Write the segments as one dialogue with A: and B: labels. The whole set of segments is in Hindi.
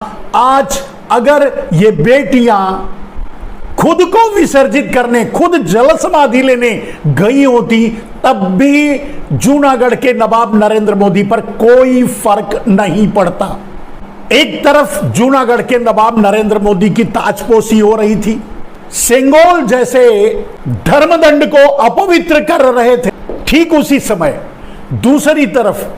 A: आज अगर ये बेटियां खुद को विसर्जित करने, खुद जल समाधि लेने गई होती, तब भी जूनागढ़ के नवाब नरेंद्र मोदी पर कोई फर्क नहीं पड़ता। एक तरफ जूनागढ़ के नवाब नरेंद्र मोदी की ताजपोशी हो रही थी, सेंगोल जैसे धर्मदंड को अपवित्र कर रहे थे, ठीक उसी समय दूसरी तरफ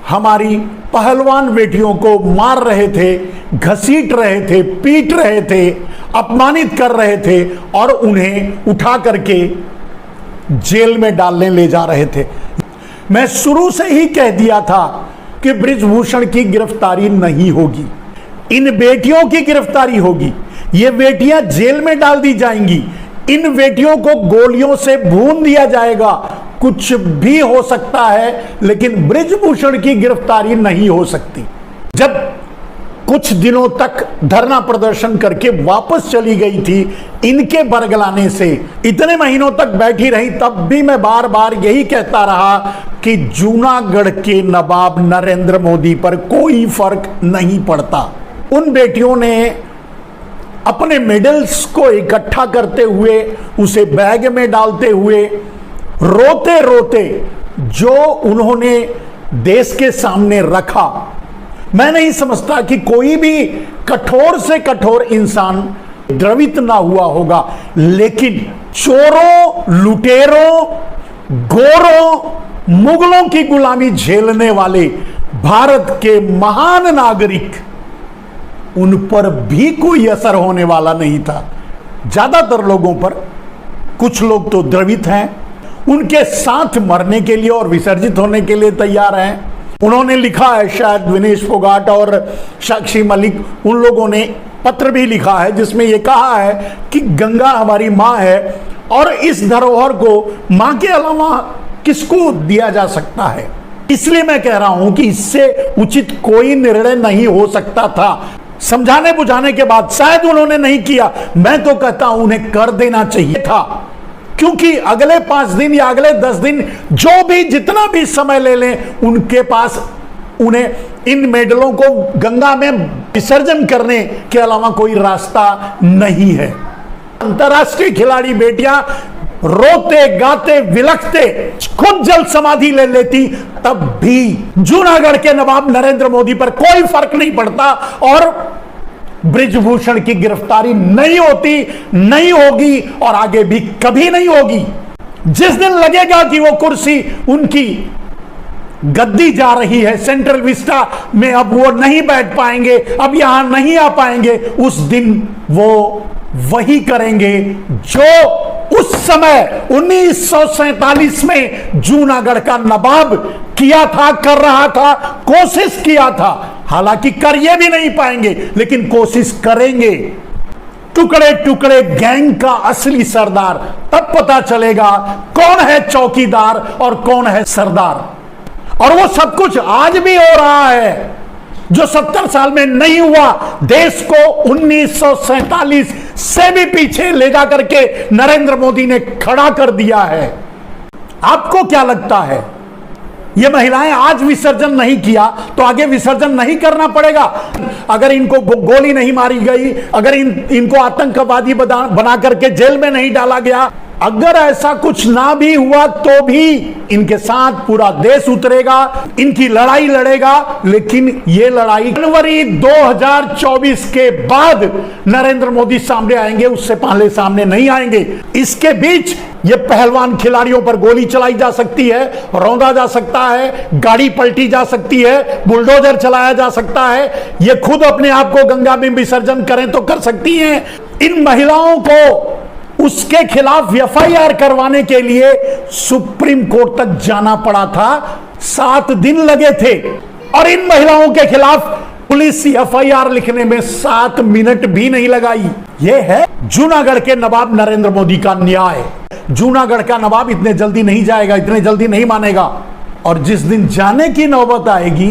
A: हमारी पहलवान बेटियों को मार रहे थे, घसीट रहे थे, पीट रहे थे, अपमानित कर रहे थे और उन्हें उठा करके जेल में डालने ले जा रहे थे। मैं शुरू से ही कह दिया था कि बृजभूषण की गिरफ्तारी नहीं होगी, इन बेटियों की गिरफ्तारी होगी। ये बेटियां जेल में डाल दी जाएंगी, इन बेटियों को गोलियों से भून दिया जाएगा, कुछ भी हो सकता है, लेकिन बृजभूषण की गिरफ्तारी नहीं हो सकती। जब कुछ दिनों तक धरना प्रदर्शन करके वापस चली गई थी, इनके बरगलाने से इतने महीनों तक बैठी रही, तब भी मैं बार बार यही कहता रहा कि जूनागढ़ के नवाब नरेंद्र मोदी पर कोई फर्क नहीं पड़ता। उन बेटियों ने अपने मेडल्स को इकट्ठा करते हुए, उसे बैग में डालते हुए, रोते रोते जो उन्होंने देश के सामने रखा, मैं नहीं समझता कि कोई भी कठोर से कठोर इंसान द्रवित ना हुआ होगा। लेकिन चोरों, लुटेरों, गोरों, मुगलों की गुलामी झेलने वाले भारत के महान नागरिक, उन पर भी कोई असर होने वाला नहीं था। ज्यादातर लोगों पर, कुछ लोग तो द्रवित हैं, उनके साथ मरने के लिए और विसर्जित होने के लिए तैयार हैं। उन्होंने लिखा है, शायद विनेश फोगाट और साक्षी मलिक, उन लोगों ने पत्र भी लिखा है जिसमें यह कहा है कि गंगा हमारी मां है और इस धरोहर को मां के अलावा किसको दिया जा सकता है। इसलिए मैं कह रहा हूं कि इससे उचित कोई निर्णय नहीं हो सकता था। समझाने बुझाने के बाद शायद उन्होंने नहीं किया, मैं तो कहता हूं उन्हें कर देना चाहिए था, क्योंकि अगले 5 दिन या अगले 10 दिन जो भी जितना भी समय ले लें, उनके पास उन्हें इन मेडलों को गंगा में विसर्जन करने के अलावा कोई रास्ता नहीं है। अंतर्राष्ट्रीय खिलाड़ी बेटियां रोते गाते विलखते खुद जल समाधि ले लेती, तब भी जूनागढ़ के नवाब नरेंद्र मोदी पर कोई फर्क नहीं पड़ता और बृजभूषण की गिरफ्तारी नहीं होती, नहीं होगी और आगे भी कभी नहीं होगी। जिस दिन लगेगा कि वो कुर्सी उनकी गद्दी जा रही है, सेंट्रल विस्टा में अब वो नहीं बैठ पाएंगे, अब यहां नहीं आ पाएंगे, उस दिन वो वही करेंगे जो उस समय 1947 में जूनागढ़ का नवाब किया था, कर रहा था, कोशिश किया था। हालांकि कर ये भी नहीं पाएंगे, लेकिन कोशिश करेंगे। टुकड़े टुकड़े गैंग का असली सरदार तब पता चलेगा कौन है चौकीदार और कौन है सरदार। और वो सब कुछ आज भी हो रहा है जो 70 साल में नहीं हुआ। देश को 1947 से भी पीछे ले जा करके नरेंद्र मोदी ने खड़ा कर दिया है। आपको क्या लगता है, ये महिलाएं आज विसर्जन नहीं किया तो आगे विसर्जन नहीं करना पड़ेगा? अगर इनको गोली नहीं मारी गई, अगर इनको आतंकवादी बना करके जेल में नहीं डाला गया, अगर ऐसा कुछ ना भी हुआ तो भी इनके साथ पूरा देश उतरेगा, इनकी लड़ाई लड़ेगा। लेकिन ये लड़ाई जनवरी 2024 के बाद नरेंद्र मोदी सामने आएंगे, उससे पहले सामने नहीं आएंगे। इसके बीच ये पहलवान खिलाड़ियों पर गोली चलाई जा सकती है, रौंदा जा सकता है, गाड़ी पलटी जा सकती है, बुलडोजर चलाया जा सकता है, ये खुद अपने आप को गंगा में विसर्जन करें तो कर सकती हैं। इन महिलाओं को उसके खिलाफ एफआईआर करवाने के लिए सुप्रीम कोर्ट तक जाना पड़ा था, 7 दिन लगे थे। और इन महिलाओं के खिलाफ पुलिस एफआईआर लिखने में 7 मिनट भी नहीं लगाई। यह है जूनागढ़ के नवाब नरेंद्र मोदी का न्याय। जूनागढ़ का नवाब इतने जल्दी नहीं जाएगा, इतने जल्दी नहीं मानेगा। और जिस दिन जाने की नौबत आएगी,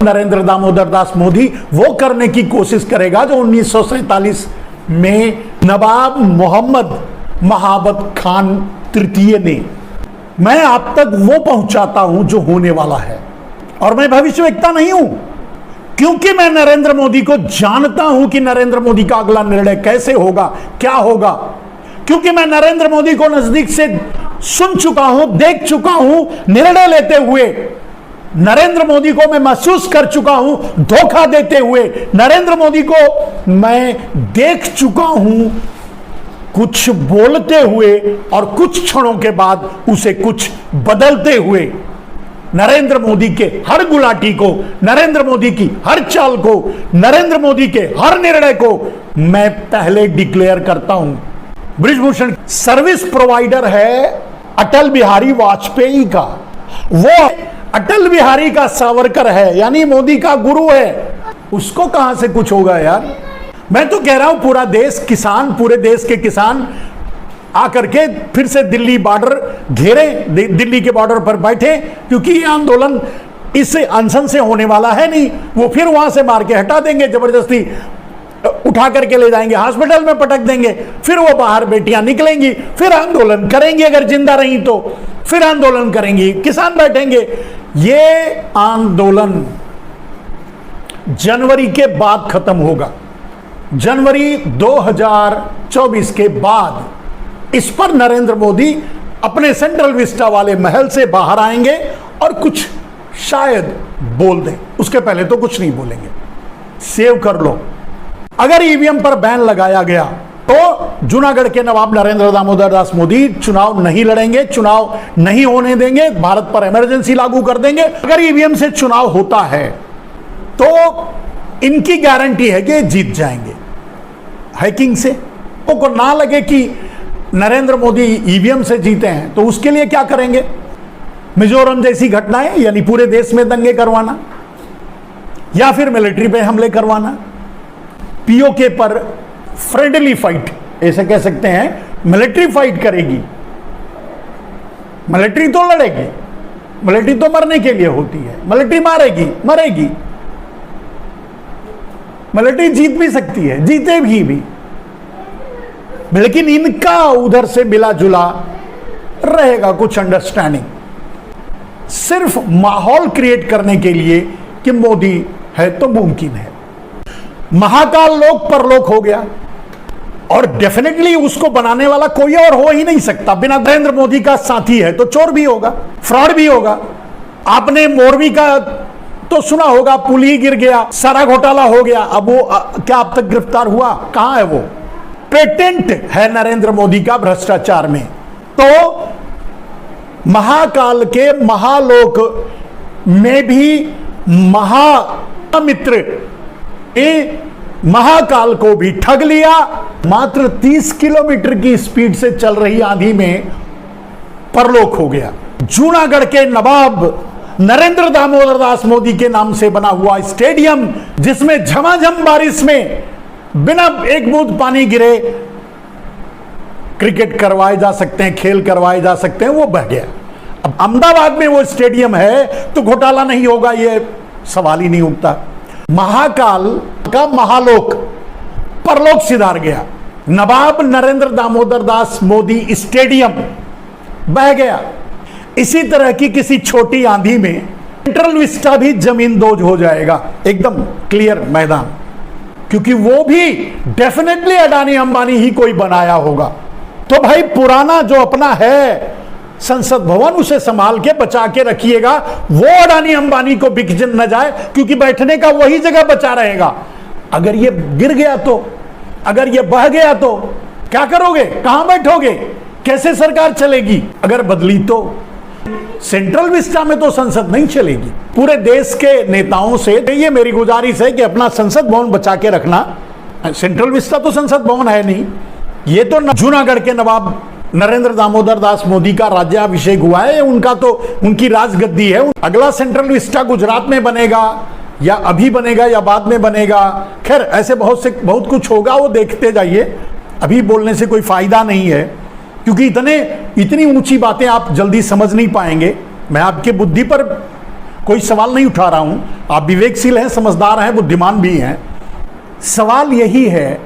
A: नरेंद्र दामोदर दास मोदी वो करने की कोशिश करेगा जो 1947 में नवाब मोहम्मद महाबत खान तृतीय ने। मैं आप तक वो पहुंचाता हूं जो होने वाला है, और मैं भविष्यवक्ता नहीं हूं। क्योंकि मैं नरेंद्र मोदी को जानता हूं कि नरेंद्र मोदी का अगला निर्णय कैसे होगा, क्या होगा, क्योंकि मैं नरेंद्र मोदी को नजदीक से सुन चुका हूं, देख चुका हूं निर्णय लेते हुए, नरेंद्र मोदी को मैं महसूस कर चुका हूं धोखा देते हुए, नरेंद्र मोदी को मैं देख चुका हूं कुछ बोलते हुए और कुछ क्षणों के बाद उसे कुछ बदलते हुए। नरेंद्र मोदी के हर गुलाटी को, नरेंद्र मोदी की हर चाल को, नरेंद्र मोदी के हर निर्णय को मैं पहले डिक्लेयर करता हूं। बृजभूषण सर्विस प्रोवाइडर है अटल बिहारी वाजपेयी का, वो अटल बिहारी का सावरकर है, यानी मोदी का गुरु है। उसको कहां से कुछ होगा यार। मैं तो कह रहा हूं पूरा देश किसान, पूरे देश के किसान आकर के फिर से दिल्ली बॉर्डर घेरे, दिल्ली के बॉर्डर पर बैठे, क्योंकि ये आंदोलन इस अनशन से होने वाला है नहीं। वो फिर वहां से मार के हटा देंगे, जबरदस्ती उठा करके ले जाएंगे, हॉस्पिटल में पटक देंगे, फिर वो बाहर बेटियां निकलेंगी, फिर आंदोलन करेंगी, अगर जिंदा रही तो फिर आंदोलन करेंगी, किसान बैठेंगे। ये आंदोलन जनवरी के बाद खत्म होगा, जनवरी 2024 के बाद इस पर नरेंद्र मोदी अपने सेंट्रल विस्टा वाले महल से बाहर आएंगे और कुछ शायद बोल दें, उसके पहले तो कुछ नहीं बोलेंगे। सेव कर लो, अगर ईवीएम पर बैन लगाया गया तो जूनागढ़ के नवाब नरेंद्र दामोदर दास मोदी चुनाव नहीं लड़ेंगे, चुनाव नहीं होने देंगे, भारत पर इमरजेंसी लागू कर देंगे। अगर ईवीएम से चुनाव होता है तो इनकी गारंटी है कि जीत जाएंगे हैकिंग से। को ना लगे कि नरेंद्र मोदी ईवीएम से जीते हैं तो उसके लिए क्या करेंगे? मिजोरम जैसी घटनाएं, यानी पूरे देश में दंगे करवाना या फिर मिलिट्री पे हमले करवाना, पीओके पर फ्रेंडली फाइट, ऐसे कह सकते हैं, मिलिट्री फाइट करेगी। मिलिट्री तो लड़ेगी, मिलिट्री तो मरने के लिए होती है, मिलिट्री मारेगी, मरेगी, मिलिट्री जीत भी सकती है, जीतेगी भी, लेकिन इनका उधर से मिला जुला रहेगा कुछ अंडरस्टैंडिंग, सिर्फ माहौल क्रिएट करने के लिए कि मोदी है तो मुमकिन है। महाकाल लोक परलोक हो गया और डेफिनेटली उसको बनाने वाला कोई और हो ही नहीं सकता। बिना नरेंद्र मोदी का साथी है तो चोर भी होगा, फ्रॉड भी होगा। आपने मोरवी का तो सुना होगा, पुल ही गिर गया, सारा घोटाला हो गया, अब वो क्या अब तक गिरफ्तार हुआ? कहां है वो? पेटेंट है नरेंद्र मोदी का भ्रष्टाचार में। तो महाकाल के महालोक में भी महामित्र महाकाल को भी ठग लिया। मात्र 30 किलोमीटर की स्पीड से चल रही आंधी में परलोक हो गया। जूनागढ़ के नवाब नरेंद्र दामोदर दास मोदी के नाम से बना हुआ स्टेडियम, जिसमें झमाझम बारिश में बिना एक बूंद पानी गिरे क्रिकेट करवाए जा सकते हैं, खेल करवाए जा सकते हैं, वो बह गया। अब अहमदाबाद में वो स्टेडियम है तो घोटाला नहीं होगा, ये सवाल ही नहीं उठता। महाकाल का महालोक परलोक सिधार गया। नवाब नरेंद्र दामोदर दास मोदी स्टेडियम बह गया। इसी तरह की किसी छोटी आंधी में सेंट्रल विस्टा भी जमींदोज हो जाएगा, एकदम क्लियर मैदान, क्योंकि वो भी डेफिनेटली अडानी अंबानी ही कोई बनाया होगा। तो भाई पुराना जो अपना है संसद भवन, उसे संभाल के बचा के रखिएगा, वो अडानी अंबानी को बिक न जाए, क्योंकि बैठने का वही जगह बचा रहेगा। अगर ये गिर गया तो, अगर ये बह गया तो क्या करोगे? कहां बैठोगे? कैसे सरकार चलेगी? अगर बदली तो सेंट्रल विस्टा में तो संसद नहीं चलेगी। पूरे देश के नेताओं से ये मेरी गुजारिश है कि अपना संसद भवन बचा के रखना। सेंट्रल विस्टा तो संसद भवन है नहीं, ये तो जूनागढ़ के नवाब नरेंद्र दामोदर दास मोदी का राज्याभिषेक हुआ है, उनका तो उनकी राजगद्दी है। अगला सेंट्रल विस्टा गुजरात में बनेगा या अभी बनेगा या बाद में बनेगा, खैर ऐसे बहुत कुछ होगा, वो देखते जाइए। अभी बोलने से कोई फायदा नहीं है, क्योंकि इतनी ऊंची बातें आप जल्दी समझ नहीं पाएंगे। मैं आपके बुद्धि पर कोई सवाल नहीं उठा रहा हूं, आप विवेकशील हैं, समझदार हैं, बुद्धिमान भी हैं। सवाल यही है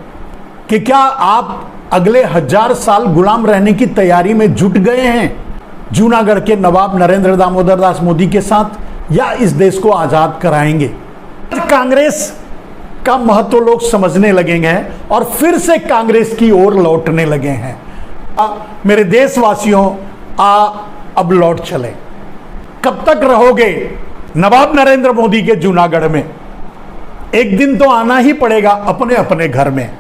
A: कि क्या आप अगले 1000 साल गुलाम रहने की तैयारी में जुट गए हैं जूनागढ़ के नवाब नरेंद्र दामोदर दास मोदी के साथ, या इस देश को आजाद कराएंगे? कांग्रेस का महत्व लोग समझने लगे हैं और फिर से कांग्रेस की ओर लौटने लगे हैं। मेरे देशवासियों, अब लौट चले। कब तक रहोगे नवाब नरेंद्र मोदी के जूनागढ़ में? एक दिन तो आना ही पड़ेगा अपने अपने घर में।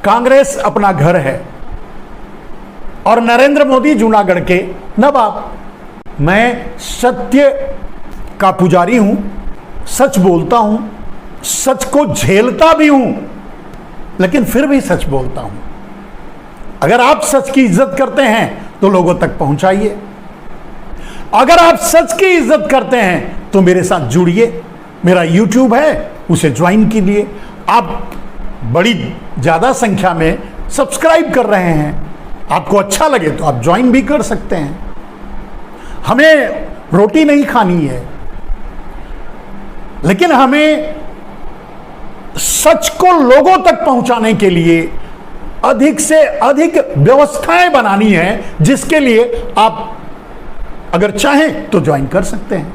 A: कांग्रेस अपना घर है और नरेंद्र मोदी जूनागढ़ के नवाब। मैं सत्य का पुजारी हूं, सच बोलता हूं, सच को झेलता भी हूं, लेकिन फिर भी सच बोलता हूं। अगर आप सच की इज्जत करते हैं तो लोगों तक पहुंचाइए। अगर आप सच की इज्जत करते हैं तो मेरे साथ जुड़िए। मेरा YouTube है, उसे ज्वाइन कीजिए। आप बड़ी ज्यादा संख्या में सब्सक्राइब कर रहे हैं, आपको अच्छा लगे तो आप ज्वाइन भी कर सकते हैं। हमें रोटी नहीं खानी है, लेकिन हमें सच को लोगों तक पहुंचाने के लिए अधिक से अधिक व्यवस्थाएं बनानी है, जिसके लिए आप अगर चाहें तो ज्वाइन कर सकते हैं।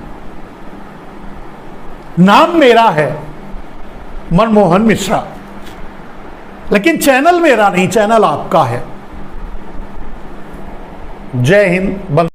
A: नाम मेरा है मनमोहन मिश्रा, लेकिन चैनल मेरा नहीं, चैनल आपका है। जय हिंद।